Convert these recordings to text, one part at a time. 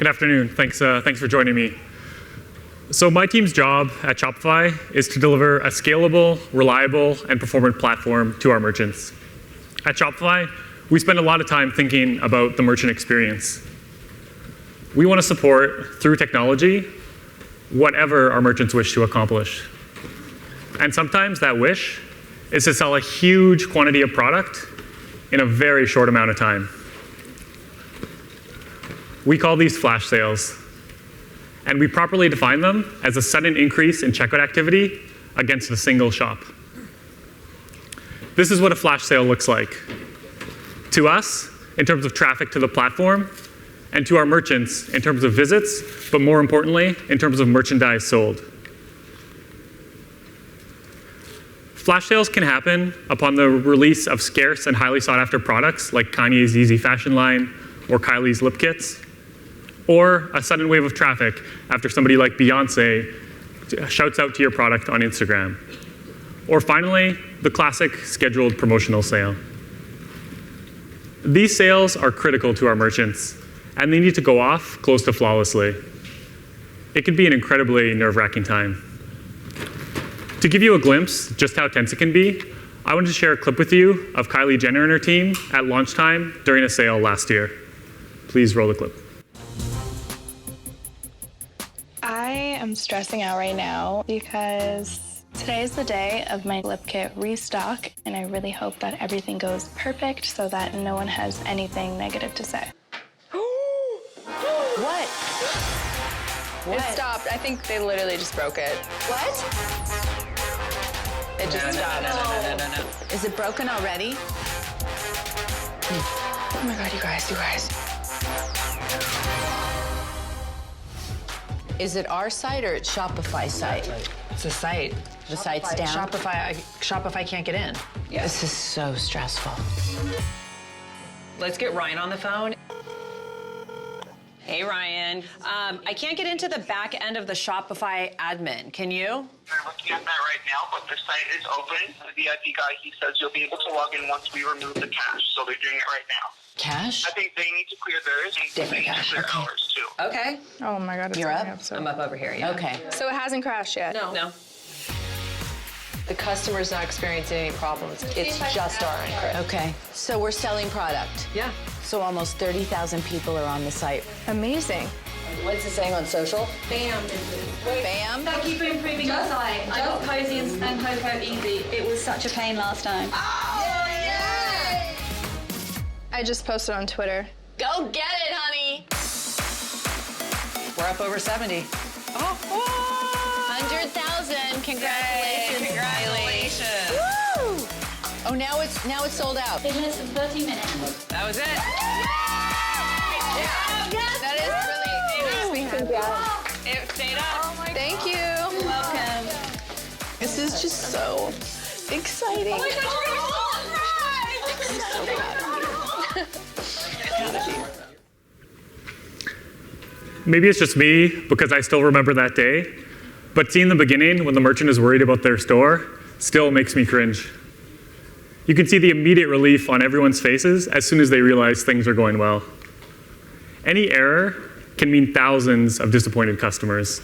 Good afternoon. Thanks for joining me. So my team's job at Shopify is to deliver a scalable, reliable, and performant platform to our merchants. At Shopify, we spend a lot of time thinking about the merchant experience. We want to support, through technology, whatever our merchants wish to accomplish. And sometimes that wish is to sell a huge quantity of product in a very short amount of time. We call these flash sales, and we properly define them as a sudden increase in checkout activity against a single shop. This is what a flash sale looks like to us in terms of traffic to the platform, and to our merchants in terms of visits, but more importantly, in terms of merchandise sold. Flash sales can happen upon the release of scarce and highly sought after products like Kanye's Yeezy fashion line or Kylie's lip kits, or a sudden wave of traffic after somebody like Beyonce shouts out to your product on Instagram. Or finally, the classic scheduled promotional sale. These sales are critical to our merchants, and they need to go off close to flawlessly. It can be an incredibly nerve-wracking time. To give you a glimpse just how tense it can be, I wanted to share a clip with you of Kylie Jenner and her team at launch time during a sale last year. Please roll the clip. I'm stressing out right now because today is the day of my lip kit restock, and I really hope that everything goes perfect so that no one has anything negative to say. What? It stopped. I think they literally just broke it. What? It just stopped. No. Is it broken already? Oh my God, you guys. Is it our site or it's Shopify site? It's a site. The site's down? Shopify can't get in. Yeah. This is so stressful. Let's get Ryan on the phone. Hey, Ryan. I can't get into the back end of the Shopify admin. Can you? We're looking at that right now, but the site is open. The VIP guy, he says you'll be able to log in once we remove the cache, so they're doing it right now. Cache? I think they need to clear theirs and they need to clear ours too. Okay. Oh my God, it's You're coming up? so. I'm up over here, yeah. Okay. So it hasn't crashed yet? No. The customer's not experiencing any problems. It's just our encrypt. Okay. So we're selling product. Yeah. So almost 30,000 people are on the site. Amazing. What's it saying on social? Bam. Bam? Thank you for improving the site. I got Cozy and Coco easy. It was such a pain last time. Oh, yay! I just posted on Twitter. Go get it, honey. We're up over 70. 100,000. Congratulations. Yay, congratulations. Woo! Oh, now it's sold out. In less than 30 minutes. That was it. That is really, it makes me happy. It stayed up. Thank you. Welcome. This is just so exciting. Oh my God, I'm so proud of you. Maybe it's just me, because I still remember that day, but seeing the beginning when the merchant is worried about their store still makes me cringe. You can see the immediate relief on everyone's faces as soon as they realize things are going well. Any error can mean thousands of disappointed customers.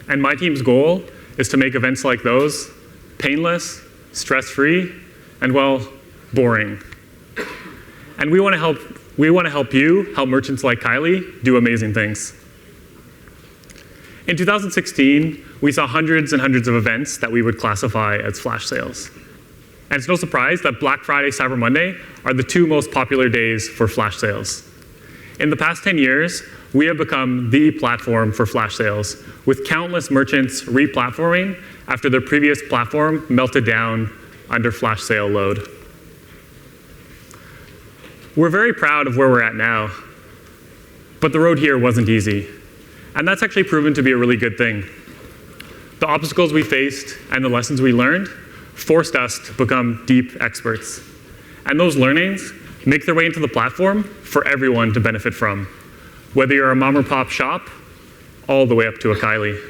And my team's goal is to make events like those painless, stress-free, and, well, boring. And we want to help you help merchants like Kylie do amazing things. In 2016, we saw hundreds and hundreds of events that we would classify as flash sales. And it's no surprise that Black Friday, Cyber Monday are the two most popular days for flash sales. In the past 10 years, we have become the platform for flash sales, with countless merchants re-platforming after their previous platform melted down under flash sale load. We're very proud of where we're at now, but the road here wasn't easy. And that's actually proven to be a really good thing. The obstacles we faced and the lessons we learned forced us to become deep experts. And those learnings make their way into the platform for everyone to benefit from, whether you're a mom or pop shop, all the way up to a Kylie.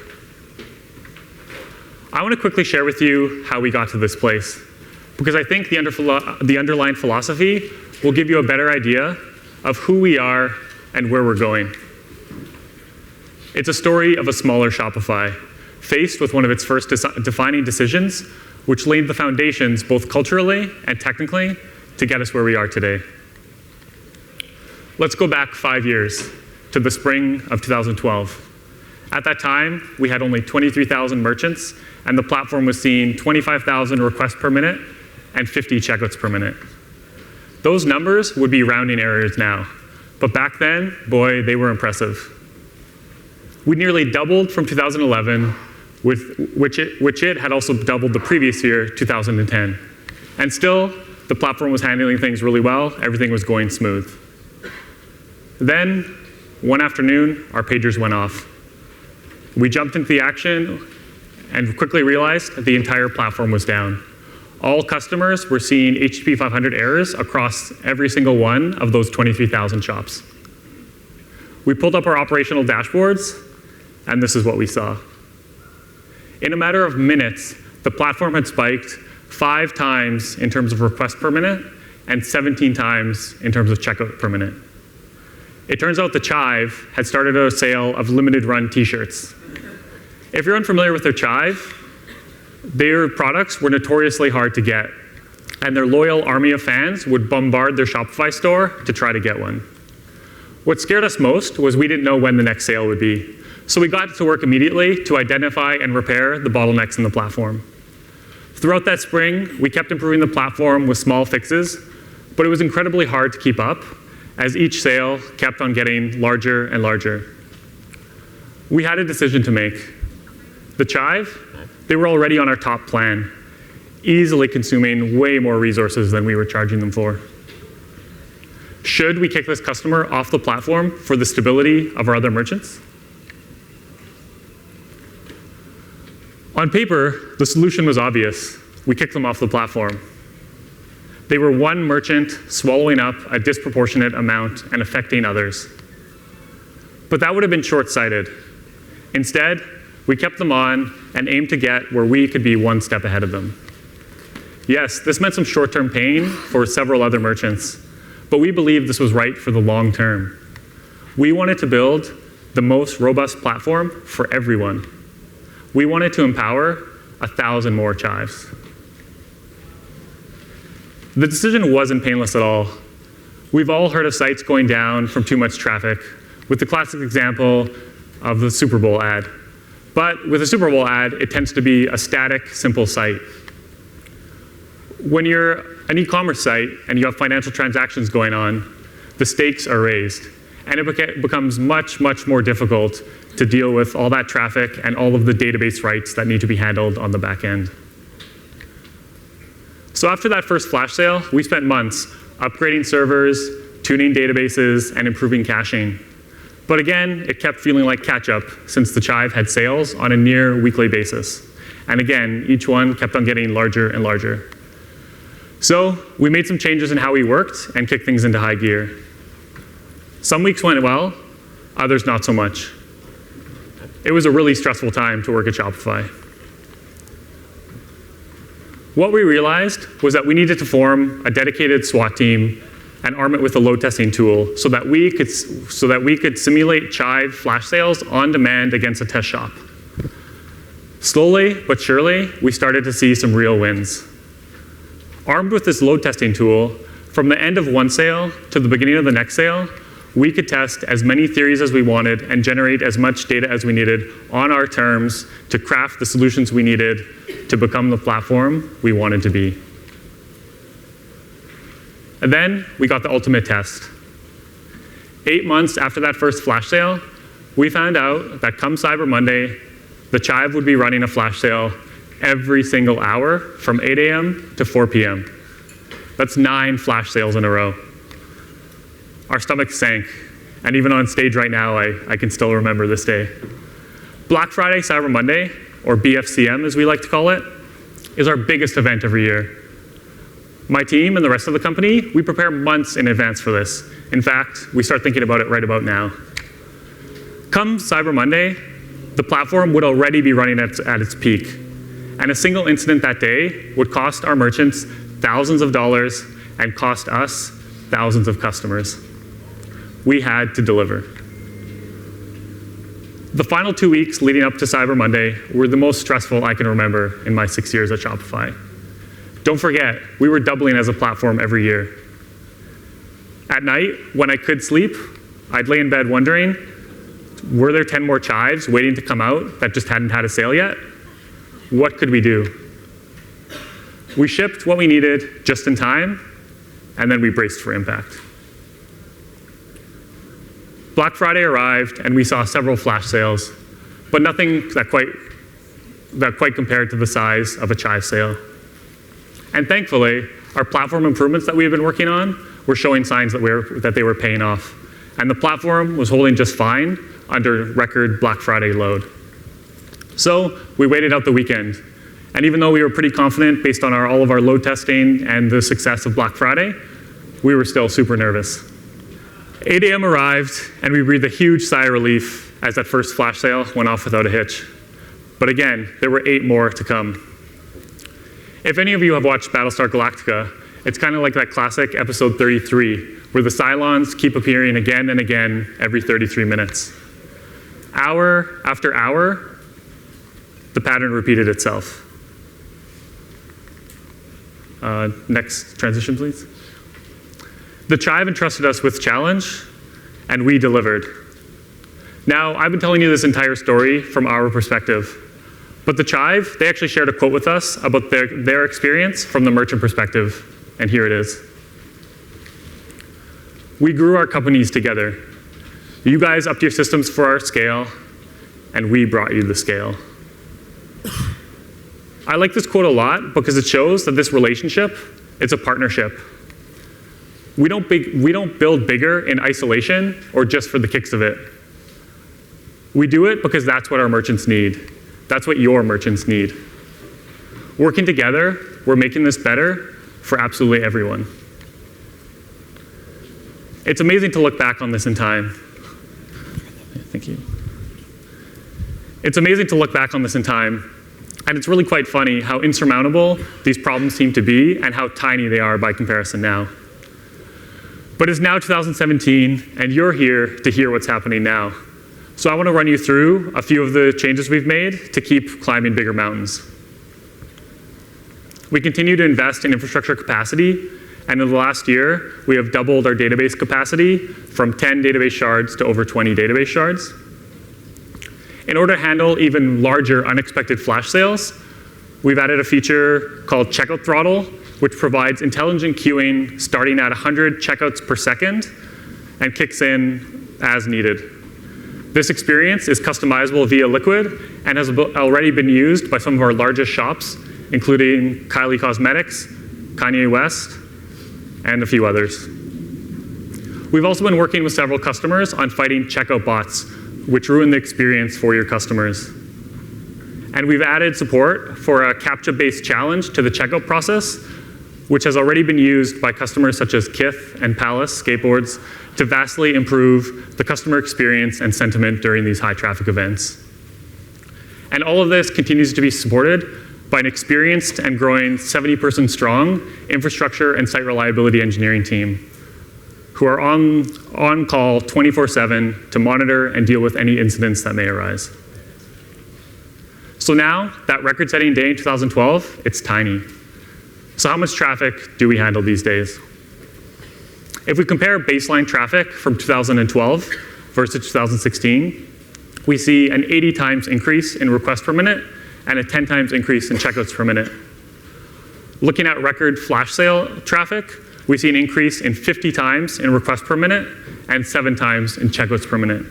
I want to quickly share with you how we got to this place, because I think the underlying philosophy will give you a better idea of who we are and where we're going. It's a story of a smaller Shopify, faced with one of its first defining decisions, which laid the foundations both culturally and technically to get us where we are today. Let's go back 5 years to the spring of 2012. At that time, we had only 23,000 merchants, and the platform was seeing 25,000 requests per minute and 50 checkouts per minute. Those numbers would be rounding errors now, but back then, boy, they were impressive. We nearly doubled from 2011, which it had also doubled the previous year, 2010. And still, the platform was handling things really well. Everything was going smooth. Then, one afternoon, our pagers went off. We jumped into the action and quickly realized that the entire platform was down. All customers were seeing HTTP 500 errors across every single one of those 23,000 shops. We pulled up our operational dashboards, and this is what we saw. In a matter of minutes, the platform had spiked 5 times in terms of requests per minute and 17 times in terms of checkout per minute. It turns out the Chive had started a sale of limited run t-shirts. If you're unfamiliar with their Chive, their products were notoriously hard to get, and their loyal army of fans would bombard their Shopify store to try to get one. What scared us most was we didn't know when the next sale would be, so we got to work immediately to identify and repair the bottlenecks in the platform. Throughout that spring, we kept improving the platform with small fixes, but it was incredibly hard to keep up as each sale kept on getting larger and larger. We had a decision to make. The Chive, they were already on our top plan, easily consuming way more resources than we were charging them for. Should we kick this customer off the platform for the stability of our other merchants? On paper, the solution was obvious. We kicked them off the platform. They were one merchant swallowing up a disproportionate amount and affecting others. But that would have been short-sighted. Instead, we kept them on and aimed to get where we could be one step ahead of them. Yes, this meant some short-term pain for several other merchants, but we believed this was right for the long term. We wanted to build the most robust platform for everyone. We wanted to empower 1,000 more Chives. The decision wasn't painless at all. We've all heard of sites going down from too much traffic, with the classic example of the Super Bowl ad. But with a Super Bowl ad, it tends to be a static, simple site. When you're an e-commerce site and you have financial transactions going on, the stakes are raised. And it becomes much, much more difficult to deal with all that traffic and all of the database rights that need to be handled on the back end. So after that first flash sale, we spent months upgrading servers, tuning databases, and improving caching. But again, it kept feeling like catch-up since the Chive had sales on a near weekly basis. And again, each one kept on getting larger and larger. So we made some changes in how we worked and kicked things into high gear. Some weeks went well, others not so much. It was a really stressful time to work at Shopify. What we realized was that we needed to form a dedicated SWAT team and arm it with a load testing tool so that we could simulate Chive flash sales on demand against a test shop. Slowly but surely, we started to see some real wins. Armed with this load testing tool, from the end of one sale to the beginning of the next sale, we could test as many theories as we wanted and generate as much data as we needed on our terms to craft the solutions we needed to become the platform we wanted to be. And then we got the ultimate test. 8 months after that first flash sale, we found out that come Cyber Monday, the Chive would be running a flash sale every single hour from 8 a.m. to 4 p.m. That's 9 flash sales in a row. Our stomachs sank, and even on stage right now, I can still remember this day. Black Friday, Cyber Monday, or BFCM as we like to call it, is our biggest event every year. My team and the rest of the company, we prepare months in advance for this. In fact, we start thinking about it right about now. Come Cyber Monday, the platform would already be running at its peak. And a single incident that day would cost our merchants thousands of dollars and cost us thousands of customers. We had to deliver. The final 2 weeks leading up to Cyber Monday were the most stressful I can remember in my 6 years at Shopify. Don't forget, we were doubling as a platform every year. At night, when I could sleep, I'd lay in bed wondering, were there 10 more chives waiting to come out that just hadn't had a sale yet? What could we do? We shipped what we needed just in time, and then we braced for impact. Black Friday arrived, and we saw several flash sales, but nothing that quite compared to the size of a chive sale. And thankfully, our platform improvements that we had been working on were showing signs that they were paying off, and the platform was holding just fine under record Black Friday load. So we waited out the weekend, and even though we were pretty confident based on all of our load testing and the success of Black Friday, we were still super nervous. 8 a.m. arrived, and we breathed a huge sigh of relief as that first flash sale went off without a hitch. But again, there were 8 more to come. If any of you have watched Battlestar Galactica, it's kind of like that classic episode 33, where the Cylons keep appearing again and again every 33 minutes. Hour after hour, the pattern repeated itself. Next transition, please. The Chive entrusted us with challenge, and we delivered. Now, I've been telling you this entire story from our perspective, but the Chive, they actually shared a quote with us about their experience from the merchant perspective, and here it is. We grew our companies together. You guys upped your systems for our scale, and we brought you the scale. I like this quote a lot because it shows that this relationship is a partnership. We don't build bigger in isolation or just for the kicks of it. We do it because that's what our merchants need. That's what your merchants need. Working together, we're making this better for absolutely everyone. It's amazing to look back on this in time. Thank you. It's amazing to look back on this in time, and it's really quite funny how insurmountable these problems seem to be and how tiny they are by comparison now. But it's now 2017, and you're here to hear what's happening now. So I want to run you through a few of the changes we've made to keep climbing bigger mountains. We continue to invest in infrastructure capacity, and in the last year, we have doubled our database capacity from 10 database shards to over 20 database shards. In order to handle even larger unexpected flash sales, we've added a feature called Checkout Throttle, which provides intelligent queuing starting at 100 checkouts per second and kicks in as needed. This experience is customizable via Liquid and has already been used by some of our largest shops, including Kylie Cosmetics, Kanye West, and a few others. We've also been working with several customers on fighting checkout bots, which ruin the experience for your customers. And we've added support for a CAPTCHA-based challenge to the checkout process, which has already been used by customers such as Kith and Palace Skateboards to vastly improve the customer experience and sentiment during these high traffic events. And all of this continues to be supported by an experienced and growing 70-person strong infrastructure and site reliability engineering team who are on call 24/7 to monitor and deal with any incidents that may arise. So now, that record-setting day in 2012, it's tiny. So how much traffic do we handle these days? If we compare baseline traffic from 2012 versus 2016, we see an 80 times increase in requests per minute and a 10 times increase in checkouts per minute. Looking at record flash sale traffic, we see an increase in 50 times in requests per minute and 7 times in checkouts per minute.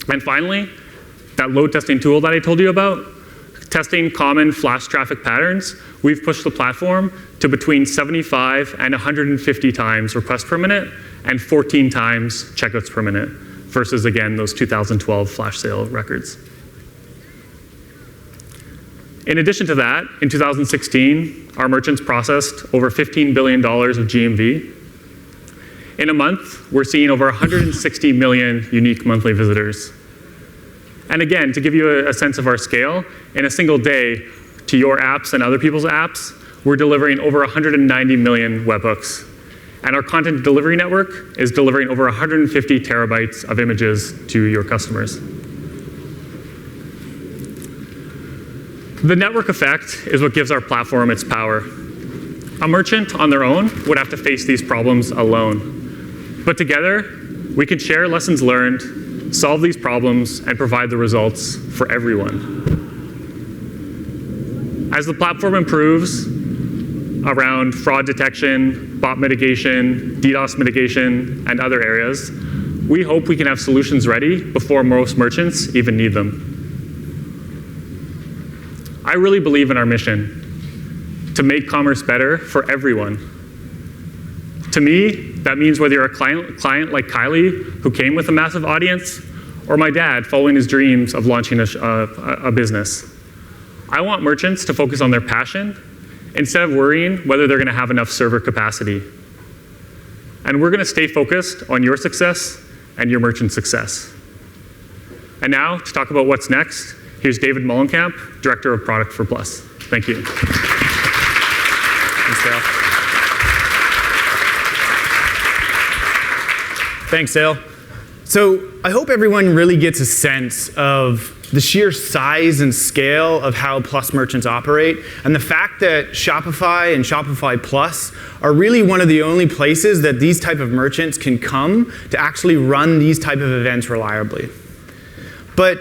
And finally, that load testing tool that I told you about, testing common flash traffic patterns, we've pushed the platform to between 75 and 150 times requests per minute and 14 times checkouts per minute versus, again, those 2012 flash sale records. In addition to that, in 2016, our merchants processed over $15 billion of GMV. In a month, we're seeing over 160 million unique monthly visitors. And again, to give you a sense of our scale, in a single day, to your apps and other people's apps, we're delivering over 190 million webhooks. And our content delivery network is delivering over 150 terabytes of images to your customers. The network effect is what gives our platform its power. A merchant on their own would have to face these problems alone. But together, we can share lessons learned, solve these problems, and provide the results for everyone. As the platform improves around fraud detection, bot mitigation, DDoS mitigation, and other areas, we hope we can have solutions ready before most merchants even need them. I really believe in our mission to make commerce better for everyone. To me, that means whether you're a client like Kylie, who came with a massive audience, or my dad following his dreams of launching a business. I want merchants to focus on their passion instead of worrying whether they're going to have enough server capacity. And we're going to stay focused on your success and your merchant success. And now, to talk about what's next, here's David Mullenkamp, Director of Product for Plus. Thank you. Thanks, Dale. So I hope everyone really gets a sense of the sheer size and scale of how Plus merchants operate, and the fact that Shopify and Shopify Plus are really one of the only places that these type of merchants can come to actually run these type of events reliably. But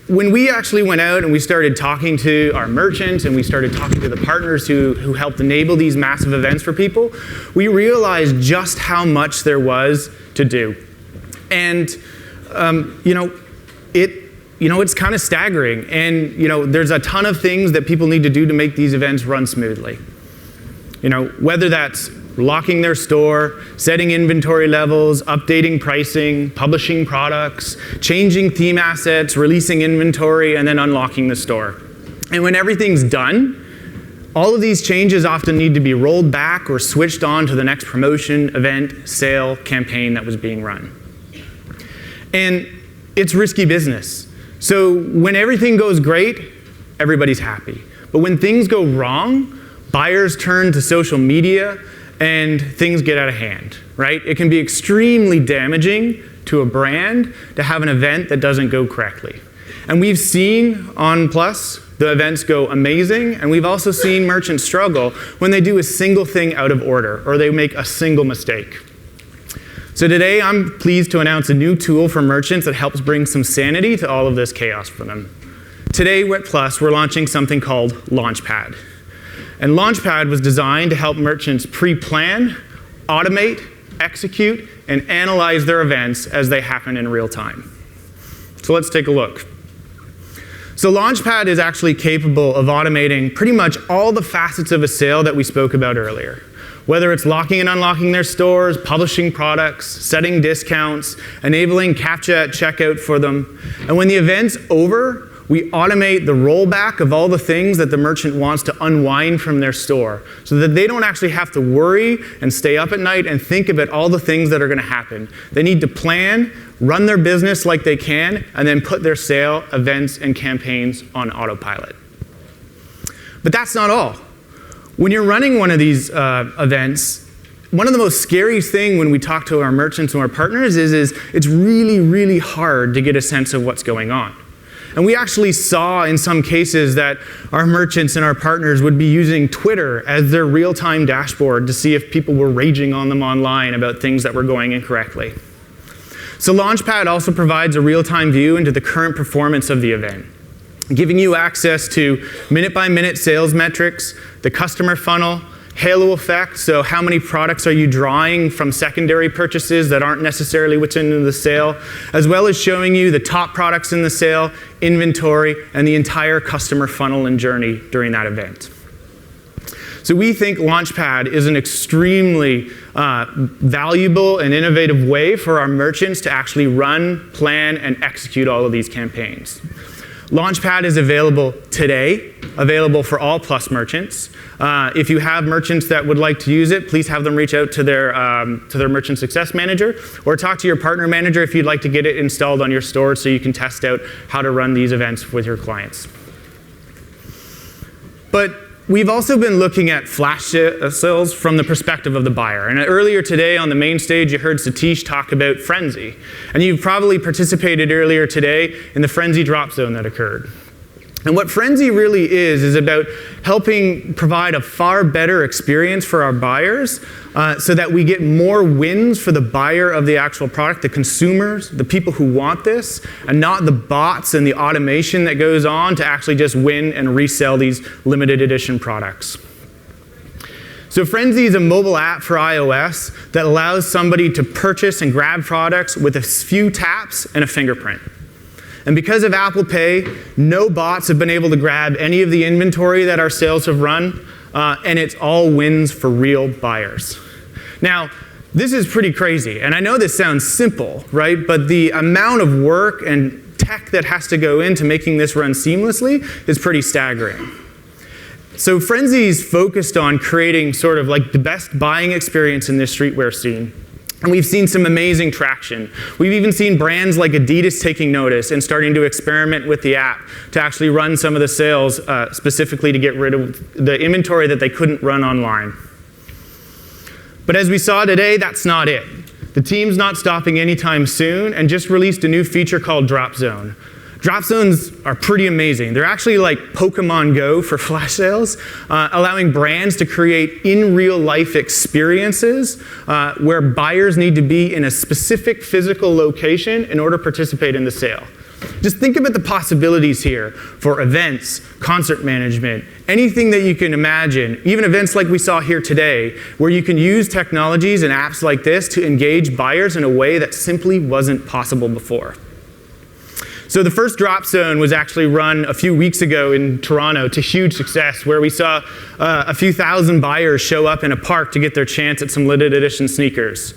when we actually went out and we started talking to our merchants and we started talking to the partners who helped enable these massive events for people, we realized just how much there was to do. And it's kind of staggering. And there's a ton of things that people need to do to make these events run smoothly. Whether that's locking their store, setting inventory levels, updating pricing, publishing products, changing theme assets, releasing inventory, and then unlocking the store. And when everything's done, all of these changes often need to be rolled back or switched on to the next promotion, event, sale, campaign that was being run. And it's risky business. So when everything goes great, everybody's happy. But when things go wrong, buyers turn to social media and things get out of hand, right? It can be extremely damaging to a brand to have an event that doesn't go correctly. And we've seen on Plus, the events go amazing, and we've also seen merchants struggle when they do a single thing out of order or they make a single mistake. So today, I'm pleased to announce a new tool for merchants that helps bring some sanity to all of this chaos for them. Today at Plus, we're launching something called Launchpad. And Launchpad was designed to help merchants pre-plan, automate, execute, and analyze their events as they happen in real time. So let's take a look. So Launchpad is actually capable of automating pretty much all the facets of a sale that we spoke about earlier. Whether it's locking and unlocking their stores, publishing products, setting discounts, enabling CAPTCHA at checkout for them. And when the event's over, we automate the rollback of all the things that the merchant wants to unwind from their store so that they don't actually have to worry and stay up at night and think about all the things that are going to happen. They need to plan, run their business like they can, and then put their sale, events, and campaigns on autopilot. But that's not all. When you're running one of these events, one of the most scary things when we talk to our merchants and our partners is it's really, really hard to get a sense of what's going on. And we actually saw in some cases that our merchants and our partners would be using Twitter as their real-time dashboard to see if people were raging on them online about things that were going incorrectly. So Launchpad also provides a real-time view into the current performance of the event, giving you access to minute-by-minute sales metrics, the customer funnel, halo effect, so how many products are you drawing from secondary purchases that aren't necessarily within the sale, as well as showing you the top products in the sale, inventory, and the entire customer funnel and journey during that event. So we think Launchpad is an extremely valuable and innovative way for our merchants to actually run, plan, and execute all of these campaigns. Launchpad is available today, available for all Plus merchants. If you have merchants that would like to use it, please have them reach out to their merchant success manager, or talk to your partner manager if you'd like to get it installed on your store so you can test out how to run these events with your clients. But we've also been looking at flash sales from the perspective of the buyer. And earlier today on the main stage, you heard Satish talk about Frenzy. And you've probably participated earlier today in the Frenzy drop zone that occurred. And what Frenzy really is about helping provide a far better experience for our buyers so that we get more wins for the buyer of the actual product, the consumers, the people who want this, and not the bots and the automation that goes on to actually just win and resell these limited edition products. So Frenzy is a mobile app for iOS that allows somebody to purchase and grab products with a few taps and a fingerprint. And because of Apple Pay, no bots have been able to grab any of the inventory that our sales have run, and it's all wins for real buyers. Now, this is pretty crazy, and I know this sounds simple, right? But the amount of work and tech that has to go into making this run seamlessly is pretty staggering. So Frenzy's focused on creating sort of like the best buying experience in this streetwear scene. And we've seen some amazing traction. We've even seen brands like Adidas taking notice and starting to experiment with the app to actually run some of the sales specifically to get rid of the inventory that they couldn't run online. But as we saw today, that's not it. The team's not stopping anytime soon and just released a new feature called Drop Zone. Drop zones are pretty amazing. They're actually like Pokemon Go for flash sales, allowing brands to create in real life experiences where buyers need to be in a specific physical location in order to participate in the sale. Just think about the possibilities here for events, concert management, anything that you can imagine, even events like we saw here today, where you can use technologies and apps like this to engage buyers in a way that simply wasn't possible before. So the first Drop Zone was actually run a few weeks ago in Toronto to huge success, where we saw a few thousand buyers show up in a park to get their chance at some limited edition sneakers.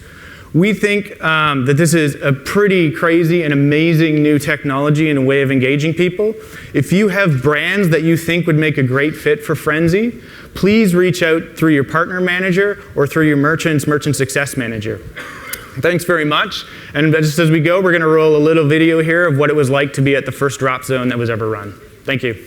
We think that this is a pretty crazy and amazing new technology and a way of engaging people. If you have brands that you think would make a great fit for Frenzy, please reach out through your partner manager or through your merchant success manager. Thanks very much. And just as we go, we're going to roll a little video here of what it was like to be at the first Drop Zone that was ever run. Thank you.